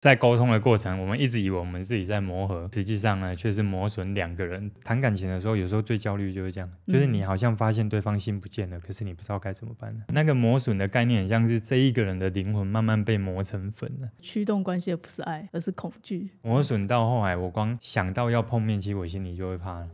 在沟通的过程，我们一直以为我们自己在磨合，实际上呢，却是磨损两个人。谈感情的时候，有时候最焦虑就是这样，就是你好像发现对方心不见了，可是你不知道该怎么办了。那个磨损的概念，很像是这一个人的灵魂慢慢被磨成粉了。驱动关系的不是爱，而是恐惧。磨损到后来，我光想到要碰面，其实我心里就会怕了。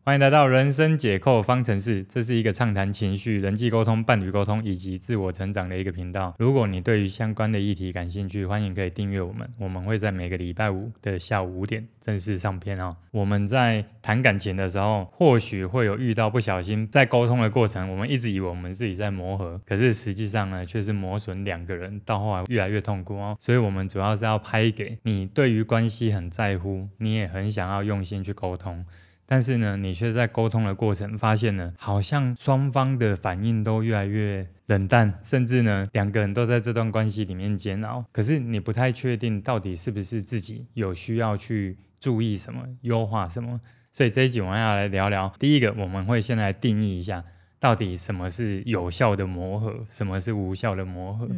欢迎来到人生解扣方程式，这是一个畅谈情绪、人际沟通、伴侣沟通以及自我成长的一个频道。如果你对于相关的议题感兴趣，欢迎可以订阅我们。我们会在每个礼拜五的下午5点正式上片哦。我们在谈感情的时候，或许会有遇到不小心在沟通的过程，我们一直以为我们自己在磨合，可是实际上呢，却是磨损两个人，到后来越来越痛苦哦。所以我们主要是要拍给你对于关系很在乎，你也很想要用心去沟通。但是呢，你却在沟通的过程发现呢，好像双方的反应都越来越冷淡，甚至呢，两个人都在这段关系里面煎熬。可是你不太确定到底是不是自己有需要去注意什么、优化什么。所以这一集我们要来聊聊，第一个我们会先来定义一下，到底什么是有效的磨合，什么是无效的磨合。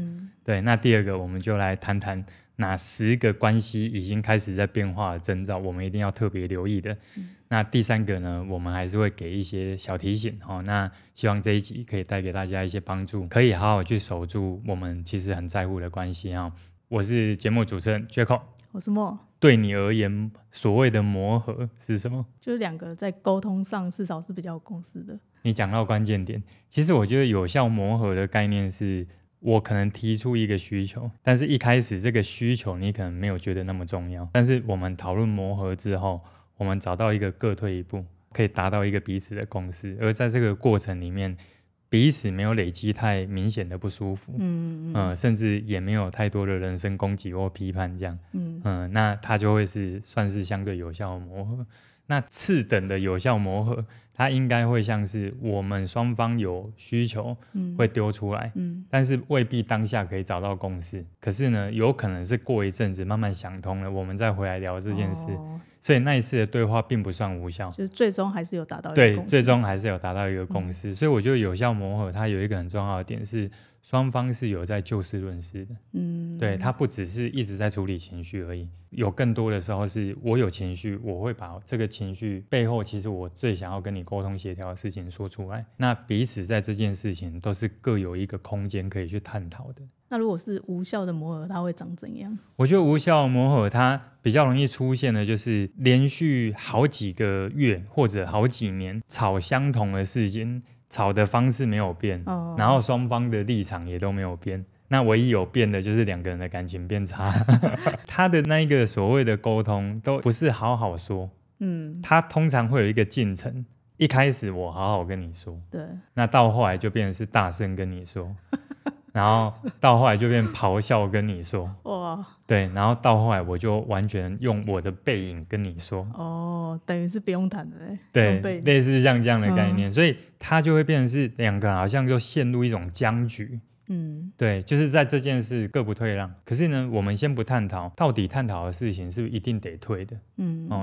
对，那第二个我们就来谈谈哪10个关系已经开始在变化的征兆，我们一定要特别留意的。那第三个呢，我们还是会给一些小提醒哦。那希望这一集可以带给大家一些帮助，可以好好去守住我们其实很在乎的关系哦。我是节目主持人 Jaco， 我是莫。对你而言，所谓的磨合是什么？就是两个在沟通上至少是比较有共识的。你讲到关键点，其实我觉得有效磨合的概念是，我可能提出一个需求，但是一开始这个需求你可能没有觉得那么重要，但是我们讨论磨合之后，我们找到一个各退一步，可以达到一个彼此的共识，而在这个过程里面，彼此没有累积太明显的不舒服，甚至也没有太多的人身攻击或批判这样，那它就会是算是相对有效的磨合。那次等的有效磨合，它应该会像是我们双方有需求会丢出来，但是未必当下可以找到共识，可是呢，有可能是过一阵子慢慢想通了，我们再回来聊这件事，所以那一次的对话并不算无效，就是最终还是有达到一个共识。对，最终还是有达到一个共识，所以我觉得有效磨合它有一个很重要的点是，双方是有在就事论事的，对，它不只是一直在处理情绪而已，有更多的时候是我有情绪，我会把这个情绪背后其实我最想要跟你沟通协调的事情说出来，那彼此在这件事情都是各有一个空间可以去探讨的。那如果是无效的磨合，它会长怎样？我觉得无效的磨合它比较容易出现的就是连续好几个月或者好几年吵相同的事情，吵的方式没有变，然后双方的立场也都没有变，那唯一有变的就是两个人的感情变差他的那个所谓的沟通都不是好好说，他通常会有一个进程，一开始我好好跟你说，对，那到后来就变成是大声跟你说然后到后来就变咆哮跟你说，哇，对，然后到后来我就完全用我的背影跟你说，等于是不用谈的嘞，对，类似像这样的概念，所以它就会变成是两个人好像就陷入一种僵局，对，就是在这件事各不退让。可是呢，我们先不探讨到底探讨的事情是不是一定得退的，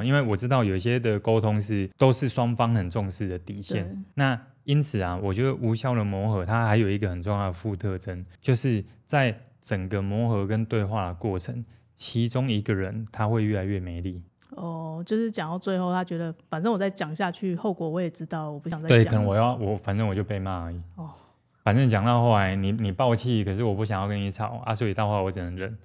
因为我知道有些的沟通都是双方很重视的底线，那因此啊，我觉得无效的磨合它还有一个很重要的副特征，就是在整个磨合跟对话的过程，其中一个人他会越来越没力。就是讲到最后，他觉得反正我再讲下去，后果我也知道，我不想再讲了。对，可能反正我就被骂而已。反正讲到后来你爆气，可是我不想要跟你吵啊，所以到后来我只能忍。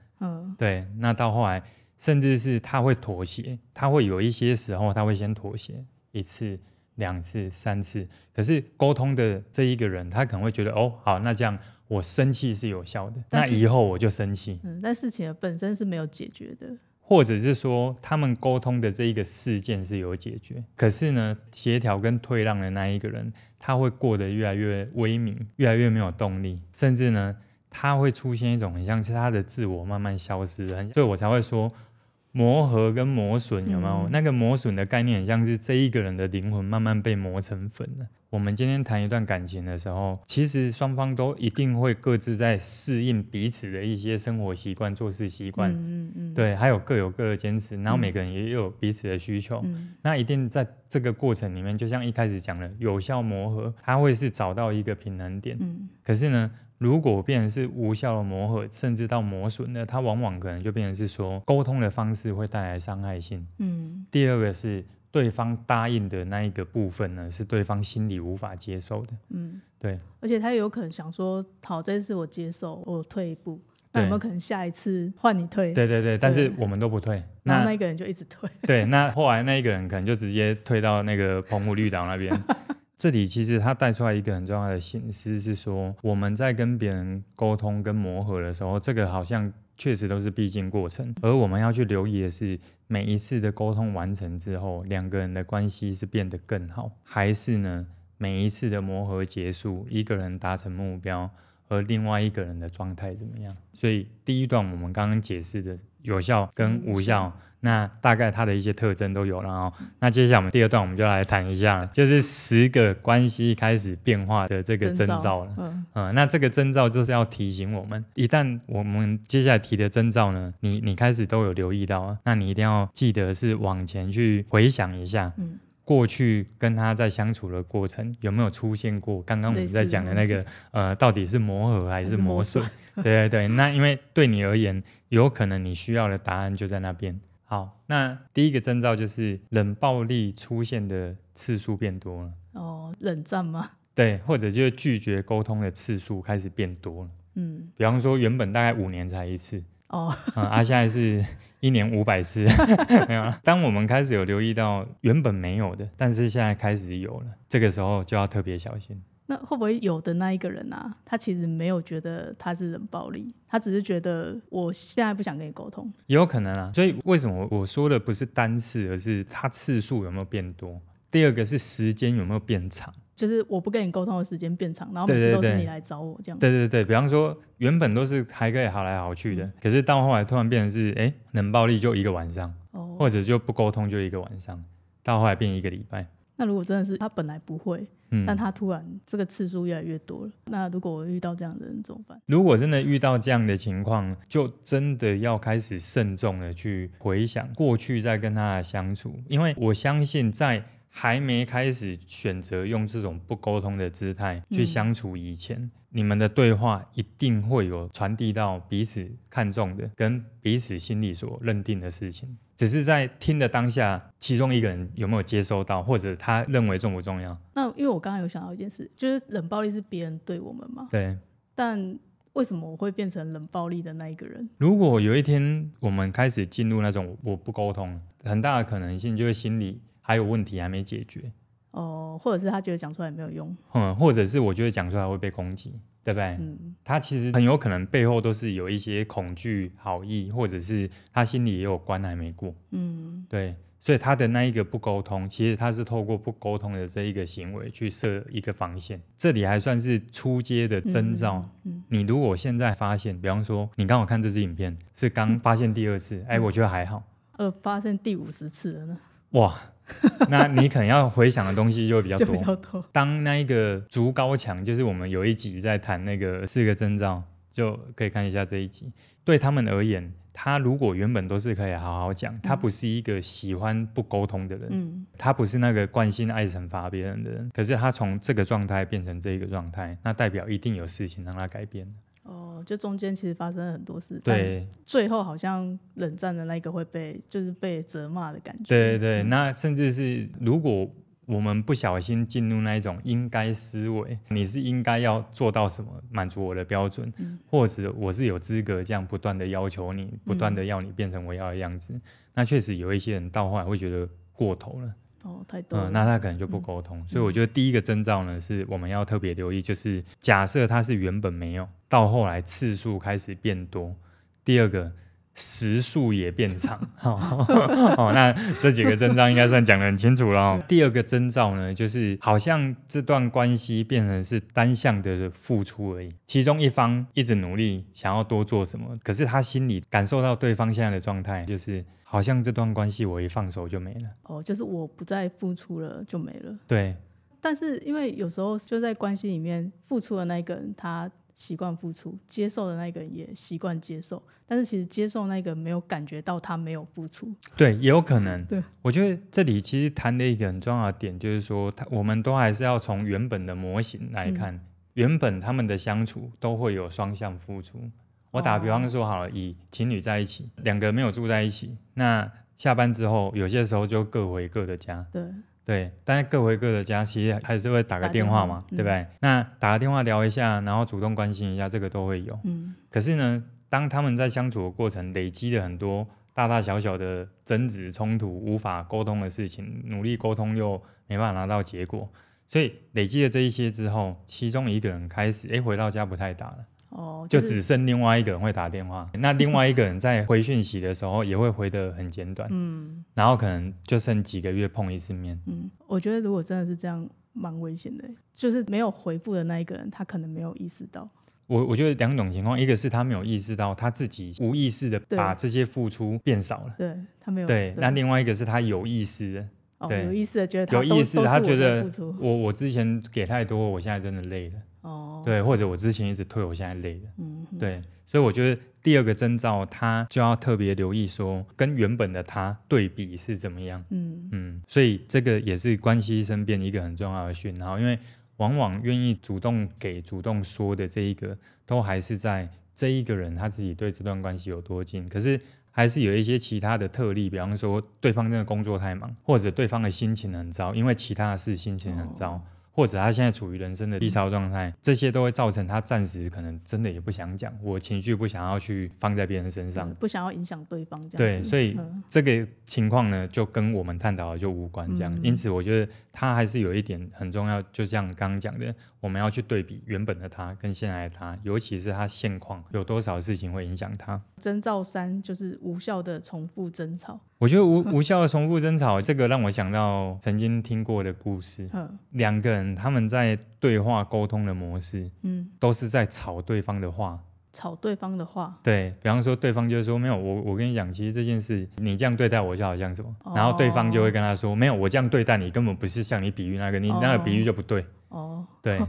对，那到后来甚至是他会妥协，他会有一些时候他会先妥协1次、2次、3次，可是沟通的这一个人，他可能会觉得好，那这样我生气是有效的，那以后我就生气。但事情的本身是没有解决的。或者是说他们沟通的这一个事件是有解决，可是呢，协调跟退让的那一个人，他会过得越来越萎靡，越来越没有动力，甚至呢，他会出现一种很像是他的自我慢慢消失，所以我才会说，磨合跟磨损有没有？那个磨损的概念很像是这一个人的灵魂慢慢被磨成粉了。我们今天谈一段感情的时候，其实双方都一定会各自在适应彼此的一些生活习惯、做事习惯，对，还有各有各的坚持，然后每个人也有彼此的需求，那一定在这个过程里面，就像一开始讲的，有效磨合，它会是找到一个平衡点。可是呢，如果变成是无效的磨合，甚至到磨损的，它往往可能就变成是说沟通的方式会带来伤害性。第二个是对方答应的那一个部分呢，是对方心里无法接受的。对，而且他有可能想说，好，这次我接受，我退一步，那有没有可能下一次换你退？对对对，但是我们都不退，然后那个人就一直退。对，那后来那一个人可能就直接退到那个澎湖绿岛那边。这里其实它带出来一个很重要的形式是说，我们在跟别人沟通跟磨合的时候，这个好像确实都是必经过程，而我们要去留意的是，每一次的沟通完成之后，两个人的关系是变得更好，还是呢每一次的磨合结束，一个人达成目标，而另外一个人的状态怎么样？所以第一段我们刚刚解释的有效跟无效，那大概它的一些特征都有了哦。那接下来我们第二段我们就来谈一下，就是10个关系开始变化的这个征兆了。那这个征兆就是要提醒我们，一旦我们接下来提的征兆呢，你开始都有留意到，那你一定要记得是往前去回想一下。过去跟他在相处的过程有没有出现过刚刚我们在讲的那个到底是磨合还是磨损？对对对，那因为对你而言，有可能你需要的答案就在那边。好，那第一个征兆就是冷暴力出现的次数变多了。冷战吗？对，或者就是拒绝沟通的次数开始变多了。比方说原本大概5年才一次。现在是1年500次。没有啦，当我们开始有留意到原本没有的，但是现在开始有了，这个时候就要特别小心。那会不会有的那一个人啊，他其实没有觉得他是冷暴力，他只是觉得我现在不想跟你沟通？也有可能啊，所以为什么我说的不是单次，而是他次数有没有变多？第二个是时间有没有变长，就是我不跟你沟通的时间变长，然后每次都是你来找我这样。对对对，比方说原本都是还可以好来好去的，可是到后来突然变成是冷暴力就1个晚上，或者就不沟通就1个晚上，到后来变1个礼拜。那如果真的是他本来不会，但他突然这个次数越来越多了，那如果我遇到这样的人怎么办？如果真的遇到这样的情况，就真的要开始慎重的去回想过去在跟他的相处，因为我相信在还没开始选择用这种不沟通的姿态去相处以前，你们的对话一定会有传递到彼此看重的跟彼此心里所认定的事情，只是在听的当下其中一个人有没有接收到，或者他认为重不重要。那因为我刚刚有想到一件事，就是冷暴力是别人对我们嘛，对，但为什么我会变成冷暴力的那一个人？如果有一天我们开始进入那种我不沟通，很大的可能性就是心里还有问题还没解决，或者是他觉得讲出来没有用，或者是我觉得讲出来会被攻击，对不对？他其实很有可能背后都是有一些恐惧、好意，或者是他心里也有关还没过。对，所以他的那一个不沟通，其实他是透过不沟通的这一个行为去设一个防线，这里还算是初阶的征兆。你如果现在发现，比方说你刚好看这支影片是刚发现第2次，我觉得还好，发现第50次了呢，哇，那你可能要回想的东西就会比较多。就比较多。当那一个筑高墙，就是我们有一集在谈那个4个征兆，就可以看一下这一集。对他们而言，他如果原本都是可以好好讲，他不是一个喜欢不沟通的人，他不是那个惯性爱惩罚别人的人，可是他从这个状态变成这个状态，那代表一定有事情让他改变。就中间其实发生了很多事，对，最后好像冷战的那个会被责骂的感觉。对对对，那甚至是如果我们不小心进入那一种应该思维，你是应该要做到什么，满足我的标准，或者我是有资格这样不断的要求你，不断的要你变成我要的样子，那确实有一些人到后来会觉得过头了。太多了，那他可能就不沟通，所以我觉得第一个征兆呢，是我们要特别留意，就是假设他是原本没有，到后来次数开始变多。第二个，时数也变长那这几个征兆应该算讲得很清楚了第二个征兆呢，就是好像这段关系变成是单向的付出而已，其中一方一直努力想要多做什么，可是他心里感受到对方现在的状态，就是好像这段关系我一放手就没了就是我不再付出了就没了。对，但是因为有时候就在关系里面，付出的那一个人他习惯付出，接受的那个人也习惯接受，但是其实接受那个没有感觉到他没有付出。对，也有可能。对，我觉得这里其实谈的一个很重要的点就是说，我们都还是要从原本的模型来看，原本他们的相处都会有双向付出。我打比方说好了，以情侣在一起，两个没有住在一起，那下班之后有些时候就各回各的家。对，但是各回各的家，其实还是会打个电话嘛，对不对？那打个电话聊一下，然后主动关心一下，这个都会有。可是呢，当他们在相处的过程累积了很多大大小小的争执冲突，无法沟通的事情，努力沟通又没办法拿到结果，所以累积了这一些之后，其中一个人开始回到家不太打了。就只剩另外一个人会打电话，那另外一个人在回讯息的时候也会回得很简短，然后可能就剩几个月碰一次面。我觉得如果真的是这样，蛮危险的，就是没有回复的那一个人，他可能没有意识到。我觉得两种情况，一个是他没有意识到他自己无意识的把这些付出变少了，对他没有。对，那另外一个是他有意识的，对，有意识的觉得他有意识的他觉得付出我之前给太多，我现在真的累了。对，或者我之前一直退，我现在累了。对，所以我觉得第二个征兆，他就要特别留意说，跟原本的他对比是怎么样。所以这个也是关系生变一个很重要的讯号，因为往往愿意主动给、主动说的这一个，都还是在这一个人他自己对这段关系有多近，可是还是有一些其他的特例，比方说对方真的工作太忙，或者对方的心情很糟，因为其他的事心情很糟。或者他现在处于人生的低潮状态，这些都会造成他暂时可能真的也不想讲，我情绪不想要去放在别人身上，不想要影响对方这样子。对，所以这个情况呢，就跟我们探讨的就无关这样。因此我觉得他还是有一点很重要，就像刚刚讲的，我们要去对比原本的他跟现在的他，尤其是他现况有多少事情会影响他。征兆3就是无效的重复争吵。我觉得无效的重复争吵，这个让我想到曾经听过的故事。两个人他们在对话沟通的模式，都是在吵对方的话。吵对方的话，对，比方说对方就说没有，我跟你讲，其实这件事你这样对待我就好像什么，然后对方就会跟他说没有，我这样对待你根本不是像你比喻那个，你那个比喻就不对。对。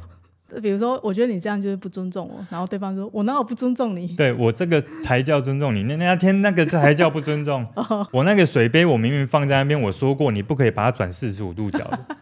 比如说我觉得你这样就是不尊重我，然后对方说我哪有不尊重你，对，我这个才叫尊重你，那天那个才叫不尊重。我那个水杯我明明放在那边，我说过你不可以把它转45度角的。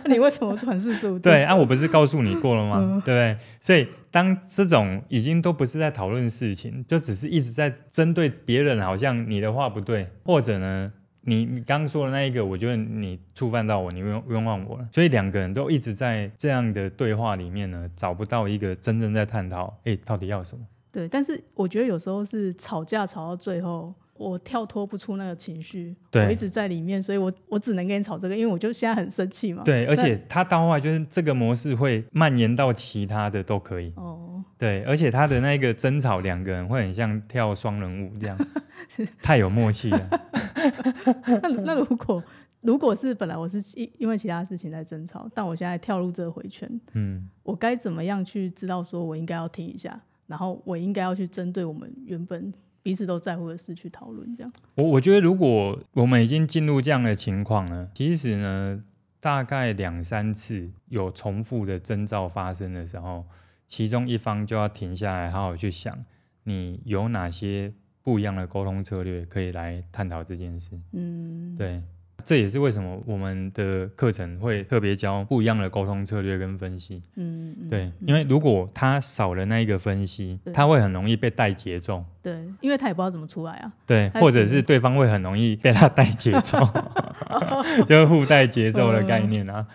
你为什么转45度？对我不是告诉你过了吗？对不对？所以当这种已经都不是在讨论事情，就只是一直在针对别人，好像你的话不对，或者呢你刚说的那一个，我觉得你触犯到我，你冤枉我了，所以两个人都一直在这样的对话里面呢，找不到一个真正在探讨，到底要什么？对，但是我觉得有时候是吵架吵到最后，我跳脱不出那个情绪，我一直在里面，所以我只能跟你吵这个，因为我就现在很生气嘛。对，而且他到后来就是这个模式会蔓延到其他的都可以。对，而且他的那个争吵，两个人会很像跳双人舞这样，太有默契了。那如果是本来我是因为其他事情在争吵，但我现在跳入这个回圈，我该怎么样去知道说我应该要停一下，然后我应该要去针对我们原本彼此都在乎的事去讨论这样。我觉得如果我们已经进入这样的情况呢，其实呢大概2-3次有重复的征兆发生的时候，其中一方就要停下来好好去想，你有哪些不一样的沟通策略可以来探讨这件事。对，这也是为什么我们的课程会特别教不一样的沟通策略跟分析。对，因为如果他少了那一个分析，他会很容易被带节奏。对，因为他也不知道怎么出来啊。对，或者是对方会很容易被他带节奏，就是互带节奏的概念啊。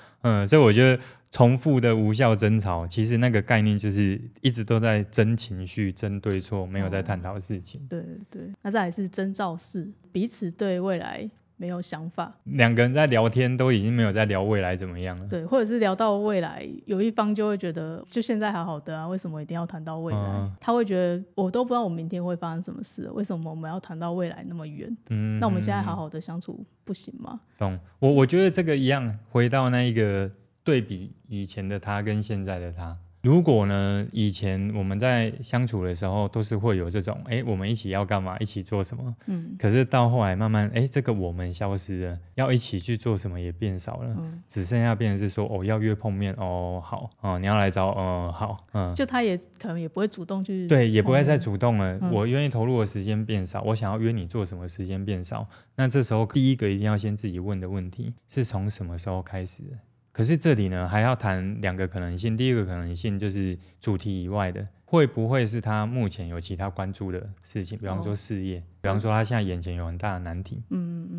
所以我觉得重复的无效争吵，其实那个概念就是一直都在争情绪、争对错，没有在探讨事情。对对，那再来是征兆4，彼此对未来没有想法，两个人在聊天都已经没有在聊未来怎么样了。对，或者是聊到未来，有一方就会觉得就现在好好的啊，为什么一定要谈到未来？他会觉得我都不知道我明天会发生什么事，为什么我们要谈到未来那么远？那我们现在好好的相处不行吗？懂，我觉得这个一样，回到那一个对比以前的他跟现在的他。如果呢，以前我们在相处的时候都是会有这种，我们一起要干嘛，一起做什么，可是到后来慢慢，这个我们消失了，要一起去做什么也变少了，只剩下变成是说，要约碰面，好，你要来找，好，就他也可能也不会主动去，对，也不会再主动了，我愿意投入的时间变少，我想要约你做什么时间变少，那这时候第一个一定要先自己问的问题是从什么时候开始的？可是这里呢，还要谈两个可能性。第一个可能性就是主题以外的，会不会是他目前有其他关注的事情，比方说事业，比方说他现在眼前有很大的难题，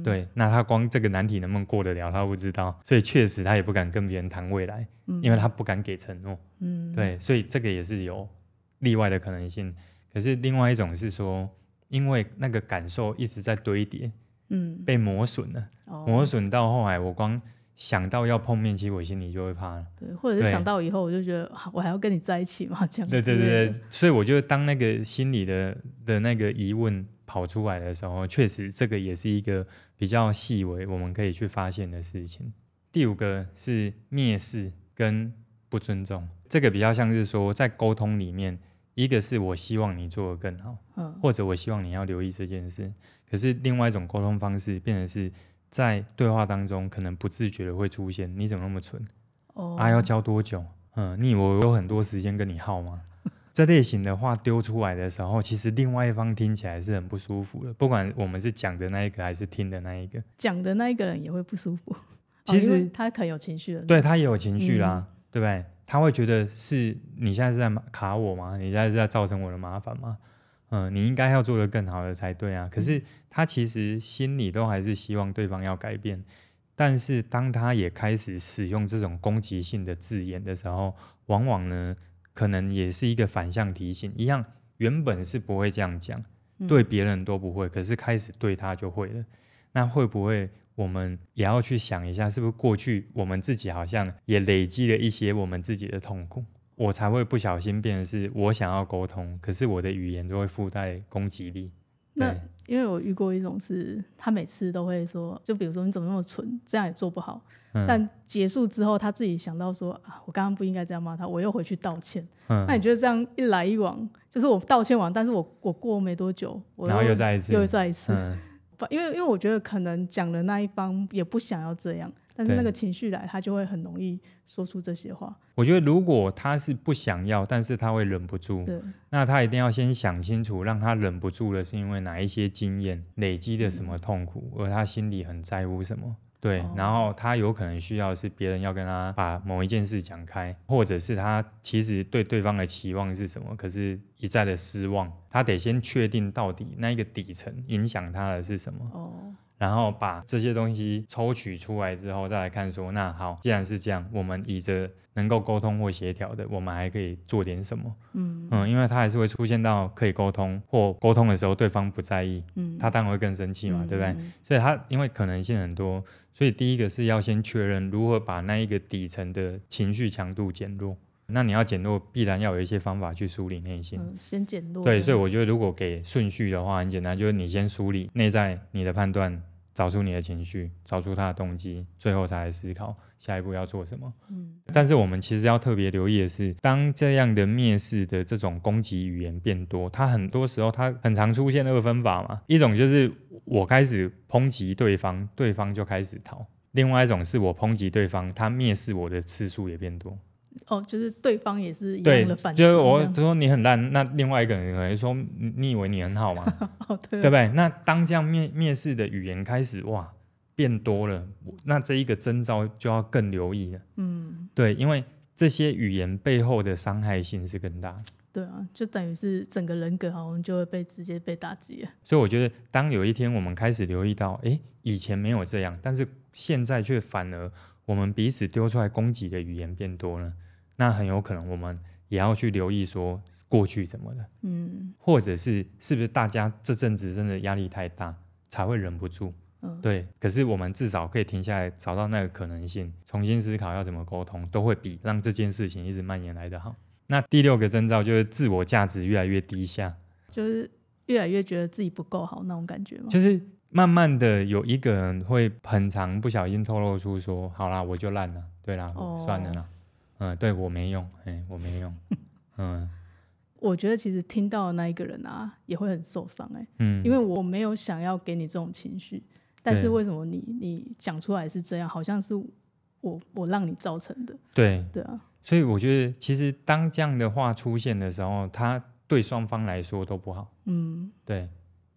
对，那他光这个难题能不能过得了，他不知道，所以确实他也不敢跟别人谈未来，因为他不敢给承诺，对，所以这个也是有例外的可能性。可是另外一种是说，因为那个感受一直在堆叠，被磨损了，磨损到后来我光想到要碰面，其实我心里就会怕了。对，或者是想到以后，我就觉得我还要跟你在一起吗？这样。对，所以我觉得当那个心里的那个疑问跑出来的时候，确实这个也是一个比较细微我们可以去发现的事情。第五个是蔑视跟不尊重，这个比较像是说在沟通里面，一个是我希望你做得更好，或者我希望你要留意这件事，可是另外一种沟通方式变成是在对话当中可能不自觉的会出现，你怎么那么蠢？要教多久？你以为我有很多时间跟你耗吗？这类型的话丢出来的时候，其实另外一方听起来是很不舒服的，不管我们是讲的那一个还是听的那一个，讲的那一个人也会不舒服。其实他可能有情绪了，对，他也有情绪啦，对不对？他会觉得是你现在是在卡我吗？你现在是在造成我的麻烦吗？你应该要做得更好的才对啊。可是他其实心里都还是希望对方要改变，但是当他也开始使用这种攻击性的字眼的时候，往往呢可能也是一个反向提醒，一样原本是不会这样讲，对别人都不会，可是开始对他就会了。那会不会我们也要去想一下，是不是过去我们自己好像也累积了一些我们自己的痛苦，我才会不小心变成是我想要沟通，可是我的语言都会附带攻击力。那因为我遇过一种是，他每次都会说，就比如说你怎么那么蠢，这样也做不好，但结束之后他自己想到说我刚刚不应该这样骂他，我又回去道歉。那你觉得这样一来一往，就是我道歉完，但是我过没多久，然后又再一次，因为我觉得可能讲的那一方也不想要这样，但是那个情绪来，他就会很容易说出这些话。我觉得如果他是不想要，但是他会忍不住，那他一定要先想清楚，让他忍不住的是因为哪一些经验累积的什么痛苦，而他心里很在乎什么。对，然后他有可能需要的是别人要跟他把某一件事讲开，或者是他其实对对方的期望是什么，可是一再的失望，他得先确定到底那一个底层影响他的是什么。然后把这些东西抽取出来之后，再来看说，那好，既然是这样，我们以着能够沟通或协调的，我们还可以做点什么。因为他还是会出现到可以沟通或沟通的时候，对方不在意，他当然会更生气嘛，对不对？所以他因为可能性很多，所以第一个是要先确认如何把那一个底层的情绪强度减弱。那你要减弱，必然要有一些方法去梳理内心。先减弱。对，所以我觉得如果给顺序的话，很简单，就是你先梳理内在你的判断，找出你的情绪，找出他的动机，最后才来思考下一步要做什么。但是我们其实要特别留意的是，当这样的蔑视的这种攻击语言变多，它很多时候它很常出现二分法嘛。一种就是我开始抨击对方，对方就开始逃；另外一种是我抨击对方，他蔑视我的次数也变多。就是对方也是一样的反击。就是我说你很烂，那另外一个人可能说你以为你很好吗？对不对？那当这样蔑视的语言开始变多了，那这一个征兆就要更留意了。对，因为这些语言背后的伤害性是更大的。对啊，就等于是整个人格好像就会直接被打击了。所以我觉得当有一天我们开始留意到以前没有这样，但是现在却反而我们彼此丢出来攻击的语言变多了，那很有可能我们也要去留意说过去怎么了，或者是不是大家这阵子真的压力太大才会忍不住，对，可是我们至少可以停下来找到那个可能性，重新思考要怎么沟通，都会比让这件事情一直蔓延来得好。那第6个征兆就是自我价值越来越低下，就是越来越觉得自己不够好那种感觉吗？就是慢慢的有一个人会很常不小心透露出说，好啦，我就烂了，对啦，算了啦，对，我没用，我没用，我觉得其实听到的那一个人啊，也会很受伤因为我没有想要给你这种情绪，但是为什么你讲出来是这样，好像是我让你造成的。对啊，所以我觉得其实当这样的话出现的时候，它对双方来说都不好。对，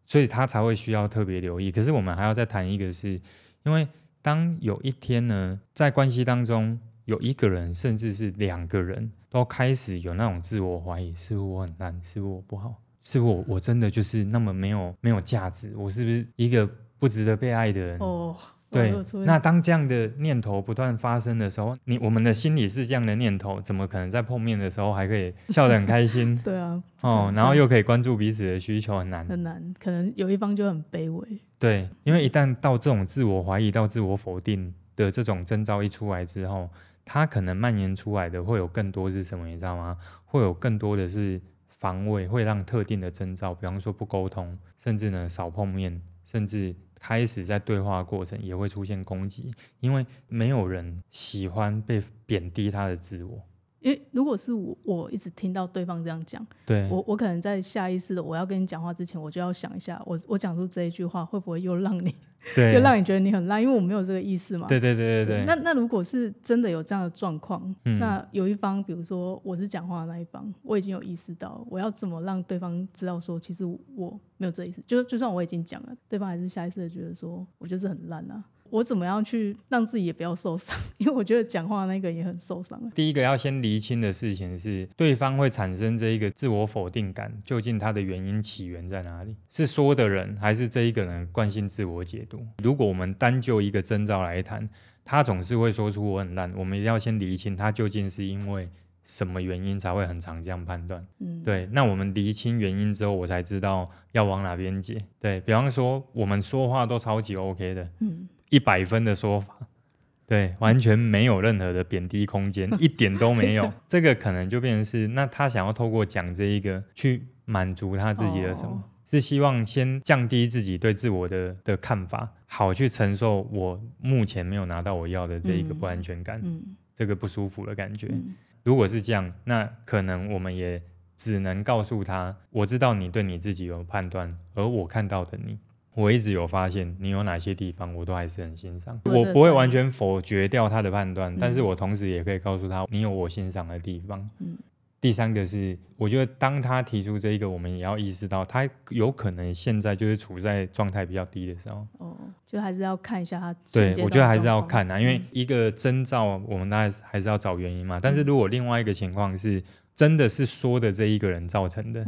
所以他才会需要特别留意。可是我们还要再谈一个是，因为当有一天呢，在关系当中有一个人甚至是2个人都开始有那种自我怀疑，是不是我很烂，是不是我不好，是不是我真的就是那么没有价值，我是不是一个不值得被爱的人？对，那当这样的念头不断发生的时候，我们的心里是这样的念头，怎么可能在碰面的时候还可以笑得很开心？对啊，然后又可以关注彼此的需求，很难，可能有一方就很卑微。对，因为一旦到这种自我怀疑到自我否定的这种征兆一出来之后，它可能蔓延出来的会有更多是什么，你知道吗？会有更多的是防卫，会让特定的征兆，比方说不沟通，甚至呢少碰面，甚至开始在对话过程也会出现攻击，因为没有人喜欢被贬低他的自我。因为如果是我一直听到对方这样讲，对，我可能在下意识的我要跟你讲话之前，我就要想一下，我讲出这一句话会不会又让你又让你觉得你很烂，因为我没有这个意思嘛。对。那如果是真的有这样的状况，那有一方，比如说我是讲话的那一方，我已经有意识到我要怎么让对方知道说，其实我没有这意思，就算我已经讲了，对方还是下意识的觉得说我就是很烂啊。我怎么样去让自己也不要受伤？因为我觉得讲话那个也很受伤。第一个要先厘清的事情是，对方会产生这一个自我否定感，究竟它的原因起源在哪里？是说的人，还是这一个人惯性自我解读？如果我们单就一个征兆来谈，他总是会说出我很烂，我们一定要先厘清他究竟是因为什么原因才会很常这样判断。对，那我们厘清原因之后，我才知道要往哪边解。对，比方说我们说话都超级 OK 的，100分的说法，对，完全没有任何的贬低空间，一点都没有。这个可能就变成是，那他想要透过讲这一个去满足他自己的什么？是希望先降低自己对自我的看法，好去承受我目前没有拿到我要的这一个不安全感，这个不舒服的感觉。如果是这样，那可能我们也只能告诉他，我知道你对你自己有判断，而我看到的你，我一直有发现你有哪些地方我都还是很欣赏，我不会完全否决掉他的判断，但是我同时也可以告诉他你有我欣赏的地方。第3个是，我觉得当他提出这一个，我们也要意识到他有可能现在就是处在状态比较低的时候。就还是要看一下他对，我觉得还是要看因为一个征兆我们当然还是要找原因嘛，但是如果另外一个情况是真的是说的这一个人造成的，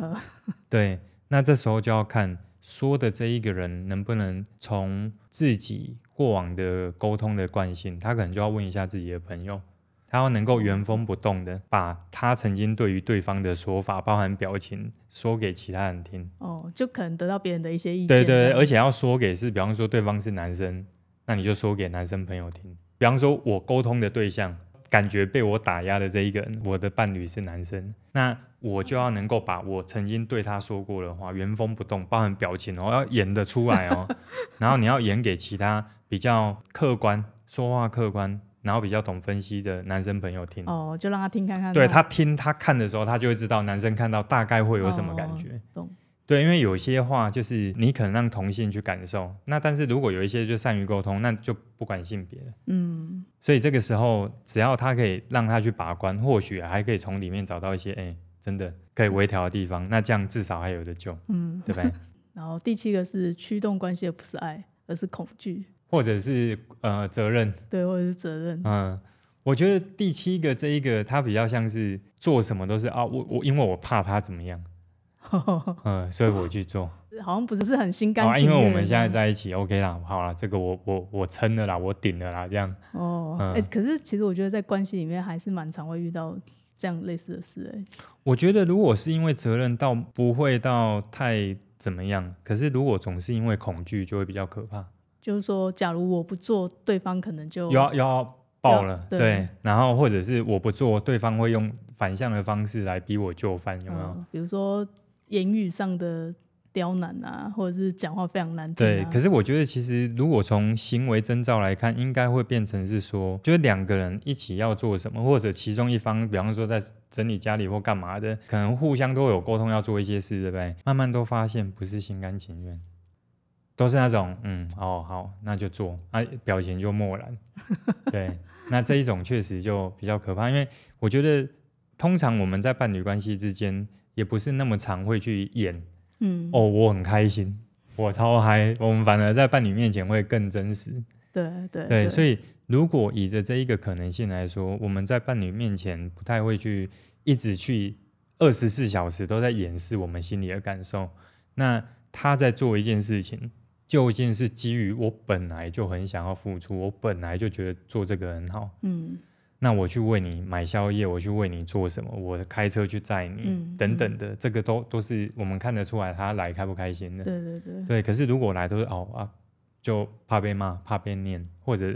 对，那这时候就要看说的这一个人能不能从自己过往的沟通的惯性，他可能就要问一下自己的朋友，他要能够原封不动的把他曾经对于对方的说法包含表情说给其他人听，就可能得到别人的一些意见。对，而且要说给是比方说对方是男生，那你就说给男生朋友听，比方说我沟通的对象感觉被我打压的这一个人，我的伴侣是男生，那我就要能够把我曾经对他说过的话原封不动包含表情要演得出来然后你要演给其他比较客观说话客观然后比较懂分析的男生朋友听就让他听看看。对，他听他看的时候他就会知道男生看到大概会有什么感觉。懂。对，因为有些话就是你可能让同性去感受，那但是如果有一些就善于沟通，那就不管性别了。所以这个时候只要他可以让他去把关，或许还可以从里面找到一些真的可以微调的地方，那这样至少还有的救。对不对？然后第7个是驱动关系的不是爱，而是恐惧，或者是责任。对，或者是责任。我觉得第7个这一个他比较像是做什么都是我因为我怕他怎么样所以我去做，好像不是很心甘情愿。因为我们现在在一起 OK 啦，好啦，这个我撑了啦，我顶了啦，这样。可是其实我觉得在关系里面还是蛮常会遇到这样类似的事。我觉得如果是因为责任倒不会到太怎么样，可是如果总是因为恐惧就会比较可怕。就是说假如我不做，对方可能就要爆了，对，然后或者是我不做，对方会用反向的方式来逼我就范，有没有？比如说言语上的刁难啊，或者是讲话非常难听啊。对，可是我觉得其实如果从行为征兆来看，应该会变成是说，就是两个人一起要做什么，或者其中一方，比方说在整理家里或干嘛的，可能互相都有沟通要做一些事，对不对？慢慢都发现不是心甘情愿，都是那种好，那就做，表情就漠然。对，那这一种确实就比较可怕，因为我觉得通常我们在伴侣关系之间也不是那么常会去演我很开心，我超嗨，我们反而在伴侣面前会更真实。对，所以如果以着这一个可能性来说，我们在伴侣面前不太会去一直去24小时都在掩饰我们心里的感受，那他在做一件事情究竟是基于我本来就很想要付出，我本来就觉得做这个很好，那我去为你买宵夜，我去为你做什么，我开车去载你，等等的，这个都是我们看得出来他来开不开心的。对，可是如果来都是就怕被骂，怕被念，或者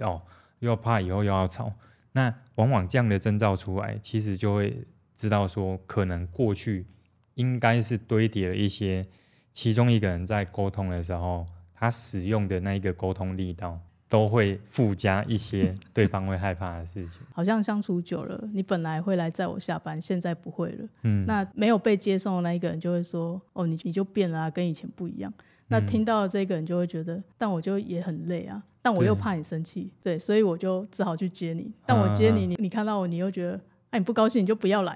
又怕以后又要吵，那往往这样的征兆出来，其实就会知道说，可能过去应该是堆叠了一些其中一个人在沟通的时候，他使用的那一个沟通力道，都会附加一些对方会害怕的事情。好像相处久了，你本来会来载我下班，现在不会了。那没有被接送的那一个人就会说：“你就变了啊，跟以前不一样。”那听到这个人就会觉得，但我就也很累啊，但我又怕你生气，对，所以我就只好去接你。但我接你，你看到我，你又觉得，你不高兴你就不要来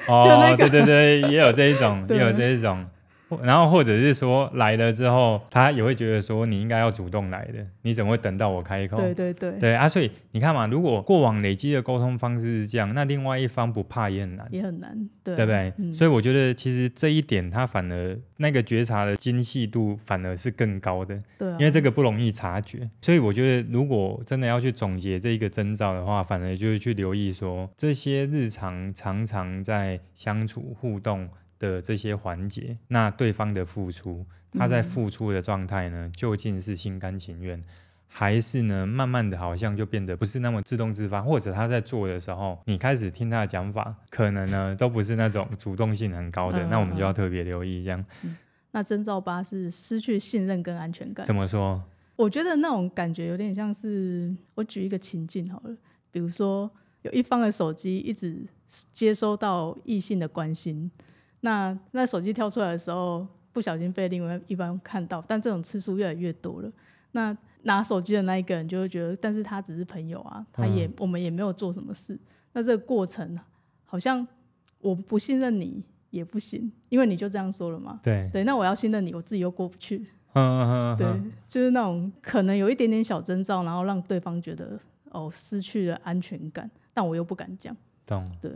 啊。对，也有这一种，也有这一种。然后或者是说来了之后，他也会觉得说你应该要主动来的，你怎么会等到我开口？对啊，所以你看嘛，如果过往累积的沟通方式是这样，那另外一方不怕也很难，对不对？所以我觉得其实这一点，他反而那个觉察的精细度反而是更高的，因为这个不容易察觉。所以我觉得如果真的要去总结这一个征兆的话，反而就是去留意说这些日常常常在相处互动的这些环节，那对方的付出，他在付出的状态呢，究竟是心甘情愿，还是呢慢慢的好像就变得不是那么自动自发，或者他在做的时候，你开始听他的讲法，可能呢都不是那种主动性很高的，那我们就要特别留意这样。那征兆8是失去信任跟安全感。怎么说？我觉得那种感觉有点像是，我举一个情境好了，比如说有一方的手机一直接收到异性的关心，那手机跳出来的时候，不小心被另外一方看到，但这种次数越来越多了。那拿手机的那一个人就会觉得，但是他只是朋友啊，我们也没有做什么事。那这个过程好像我不信任你也不行，因为你就这样说了嘛。对，那我要信任你，我自己又过不去。对，就是那种可能有一点点小征兆，然后让对方觉得失去了安全感，但我又不敢讲。懂。对。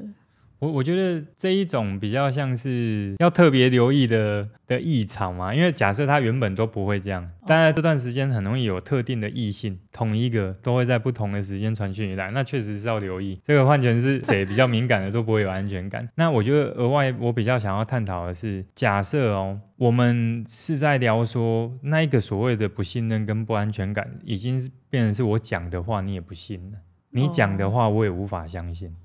我觉得这一种比较像是要特别留意的异常嘛，因为假设他原本都不会这样，但在这段时间很容易有特定的异性，同一个都会在不同的时间传讯来，那确实是要留意。这个换权是谁比较敏感的都不会有安全感。那我觉得额外我比较想要探讨的是，假设我们是在聊说那一个所谓的不信任跟不安全感，已经变成是我讲的话你也不信了，你讲的话我也无法相信。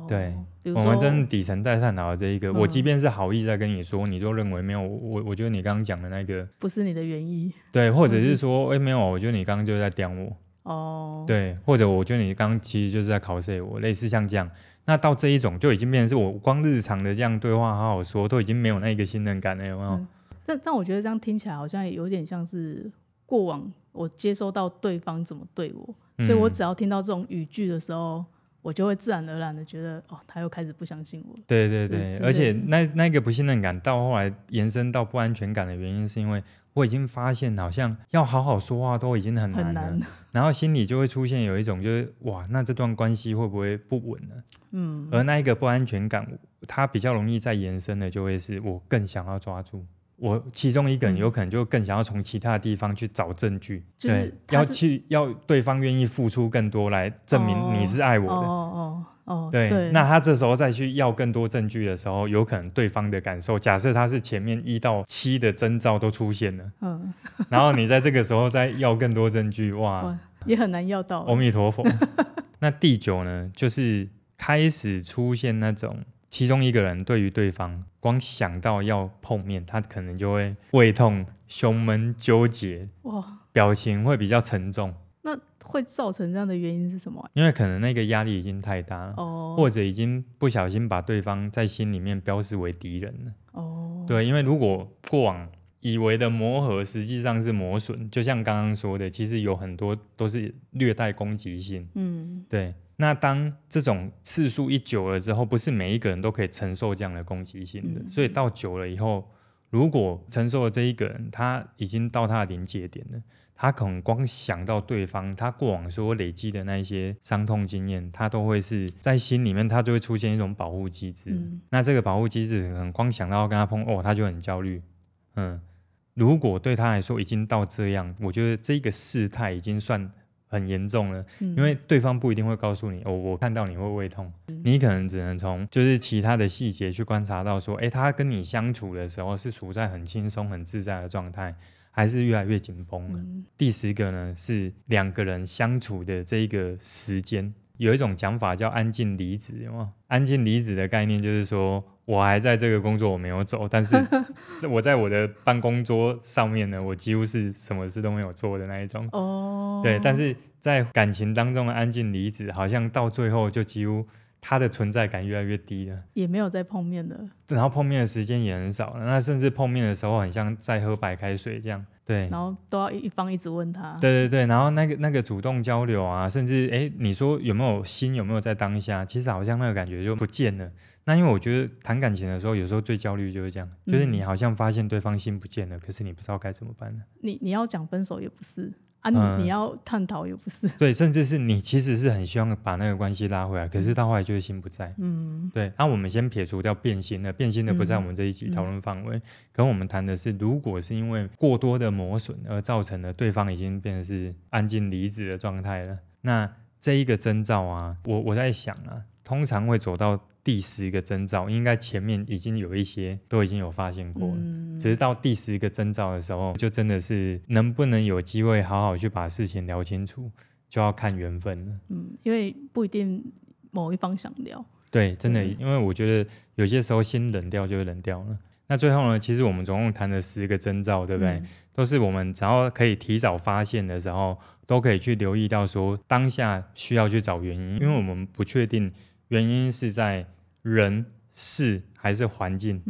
对，我们真的底层在探讨的这一个，我即便是好意在跟你说，你都认为没有我觉得你刚刚讲的那个不是你的原意，对，或者是说没有，我觉得你刚刚就在刁我对，或者我觉得你刚刚其实就是在考试我，类似像这样，那到这一种就已经变成是我光日常的这样对话好好说，都已经没有那个信任感了，有没有？但我觉得这样听起来好像有点像是过往我接收到对方怎么对我，所以我只要听到这种语句的时候，我就会自然而然的觉得他又开始不相信我了。对，而且那个不信任感到后来延伸到不安全感的原因，是因为我已经发现好像要好好说话都已经很难了，然后心里就会出现有一种就是哇，那这段关系会不会不稳了？而那一个不安全感，它比较容易再延伸的就会是我更想要抓住。我其中一个人有可能就更想要从其他地方去找证据，对，要对方愿意付出更多来证明你是爱我的。对，那他这时候再去要更多证据的时候，有可能对方的感受，假设他是前面1到7的征兆都出现了，然后你在这个时候再要更多证据，哇，也很难要到。阿弥陀佛。那第9呢，就是开始出现那种其中一个人对于对方光想到要碰面，他可能就会胃痛、胸闷、纠结，表情会比较沉重。那会造成这样的原因是什么？因为可能那个压力已经太大了，或者已经不小心把对方在心里面标示为敌人了。对，因为如果过往以为的磨合实际上是磨损，就像刚刚说的，其实有很多都是略带攻击性。对。那当这种次数一久了之后，不是每一个人都可以承受这样的攻击性的，所以到久了以后，如果承受了这一个人，他已经到他的临界点了，他可能光想到对方他过往所累积的那一些伤痛经验，他都会是在心里面，他就会出现一种保护机制。那这个保护机制可能光想到跟他碰，他就很焦虑。如果对他来说已经到这样，我觉得这个事态已经算很严重了，因为对方不一定会告诉你，我看到你会胃痛，你可能只能从就是其他的细节去观察到说，他跟你相处的时候是处在很轻松很自在的状态，还是越来越紧绷了。第10个呢，是2个人相处的这一个时间，有一种讲法叫安静离职，有没有？安静离职的概念就是说，我还在这个工作我没有走，但是我在我的办公桌上面呢，我几乎是什么事都没有做的那一种。对，但是在感情当中的安静离职，好像到最后就几乎他的存在感越来越低了，也没有再碰面了，然后碰面的时间也很少了，那甚至碰面的时候很像在喝白开水这样。对，然后都要一方一直问他。对对对，然后那个主动交流啊，甚至你说有没有心，有没有在当下，其实好像那个感觉就不见了。那因为我觉得谈感情的时候，有时候最焦虑就是这样，就是你好像发现对方心不见了，可是你不知道该怎么办呢？你要讲分手也不是你要探讨也不是。对，甚至是你其实是很希望把那个关系拉回来，可是到后来就是心不在。对。那我们先撇除掉变心的，变心的不在我们这一集讨论范围。可我们谈的是，如果是因为过多的磨损而造成了对方已经变成是安静离职的状态了，那这一个征兆啊，我在想啊，通常会走到第10个征兆，应该前面已经有一些都已经有发现过了，只是到第10个征兆的时候，就真的是能不能有机会好好去把事情聊清楚，就要看缘分了。因为不一定某一方想聊。对，真的，因为我觉得有些时候心冷掉就会冷掉了。那最后呢，其实我们总共谈了10个征兆，对不对？都是我们只要可以提早发现的时候，都可以去留意到说当下需要去找原因，因为我们不确定原因是在人、事还是环境，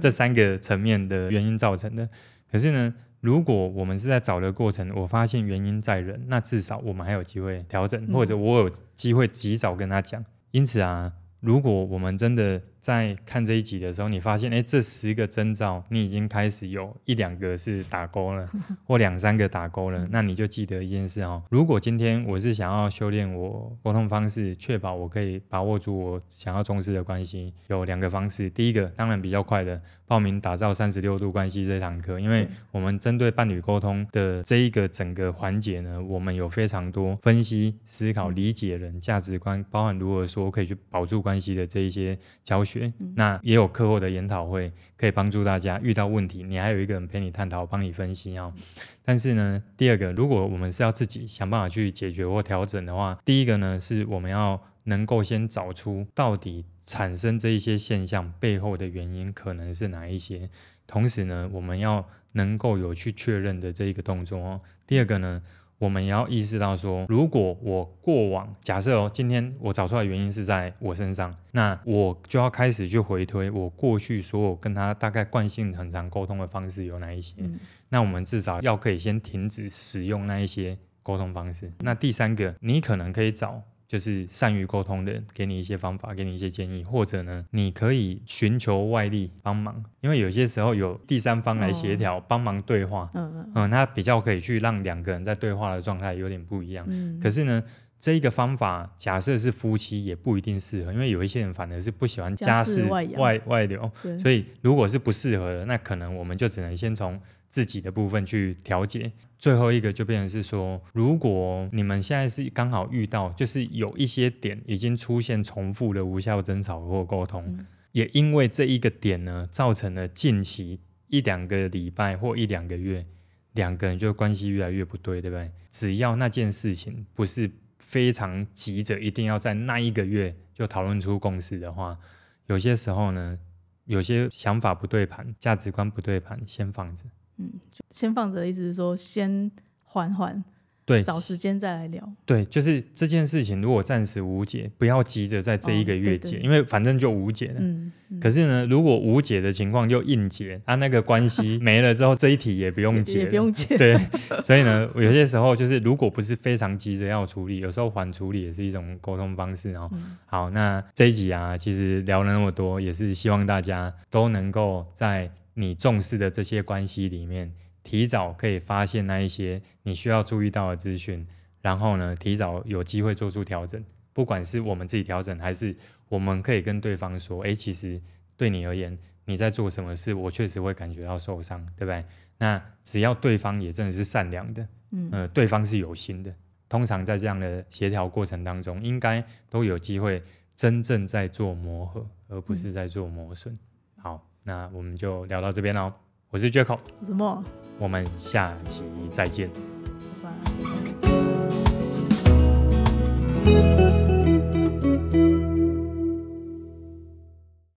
这3个层面的原因造成的。可是呢，如果我们是在找的过程，我发现原因在人，那至少我们还有机会调整，或者我有机会及早跟他讲。因此啊，如果我们真的在看这一集的时候，你发现这10个征兆你已经开始有1、2个是打勾了，或2、3个打勾了，那你就记得一件事如果今天我是想要修炼我沟通方式，确保我可以把握住我想要重视的关系，有2个方式。第一个当然比较快的，报名打造36度关系这堂课，因为我们针对伴侣沟通的这一个整个环节呢，我们有非常多分析、思考、理解人价值观，包含如何说可以去保住关系的这一些教学。那也有课后的研讨会，可以帮助大家遇到问题，你还有一个人陪你探讨，帮你分析但是呢，第2个，如果我们是要自己想办法去解决或调整的话，第一个呢，是我们要能够先找出到底产生这一些现象背后的原因可能是哪一些，同时呢，我们要能够有去确认的这一个动作第2个呢，我们也要意识到说，如果我过往假设今天我找出来的原因是在我身上，那我就要开始去回推我过去所有跟他大概惯性很常沟通的方式有哪一些，那我们至少要可以先停止使用那一些沟通方式。那第3个，你可能可以找就是善于沟通的人给你一些方法，给你一些建议，或者呢，你可以寻求外力帮忙，因为有些时候有第3方来协调帮忙对话，那比较可以去让2个人在对话的状态有点不一样。可是呢，这一个方法假设是夫妻也不一定适合，因为有一些人反而是不喜欢家事外流，所以如果是不适合的，那可能我们就只能先从自己的部分去调节。最后一个就变成是说，如果你们现在是刚好遇到就是有一些点已经出现重复的无效争吵或沟通，也因为这一个点呢，造成了近期1-2个礼拜或1-2个月两个人就关系越来越不对，对不对？只要那件事情不是非常急着一定要在那一个月就讨论出共识的话，有些时候呢，有些想法不对盘，价值观不对盘，先放着。先放着的意思是说先缓缓，对，找时间再来聊。对，就是这件事情如果暂时无解，不要急着在这一个月解，因为反正就无解了。可是呢，如果无解的情况就硬解，那个关系没了之后，这一题也不用解了，也不用解。对，所以呢，有些时候就是如果不是非常急着要处理，有时候缓处理也是一种沟通方式哦。好，那这一集啊，其实聊了那么多，也是希望大家都能够在你重视的这些关系里面，提早可以发现那一些你需要注意到的资讯，然后呢，提早有机会做出调整。不管是我们自己调整，还是我们可以跟对方说，其实对你而言，你在做什么事，我确实会感觉到受伤，对不对？那只要对方也真的是善良的，对方是有心的，通常在这样的协调过程当中，应该都有机会真正在做磨合，而不是在做磨损。好，那我们就聊到这边咯。我是 Jaco， 我是莫，我们下期再见，拜拜。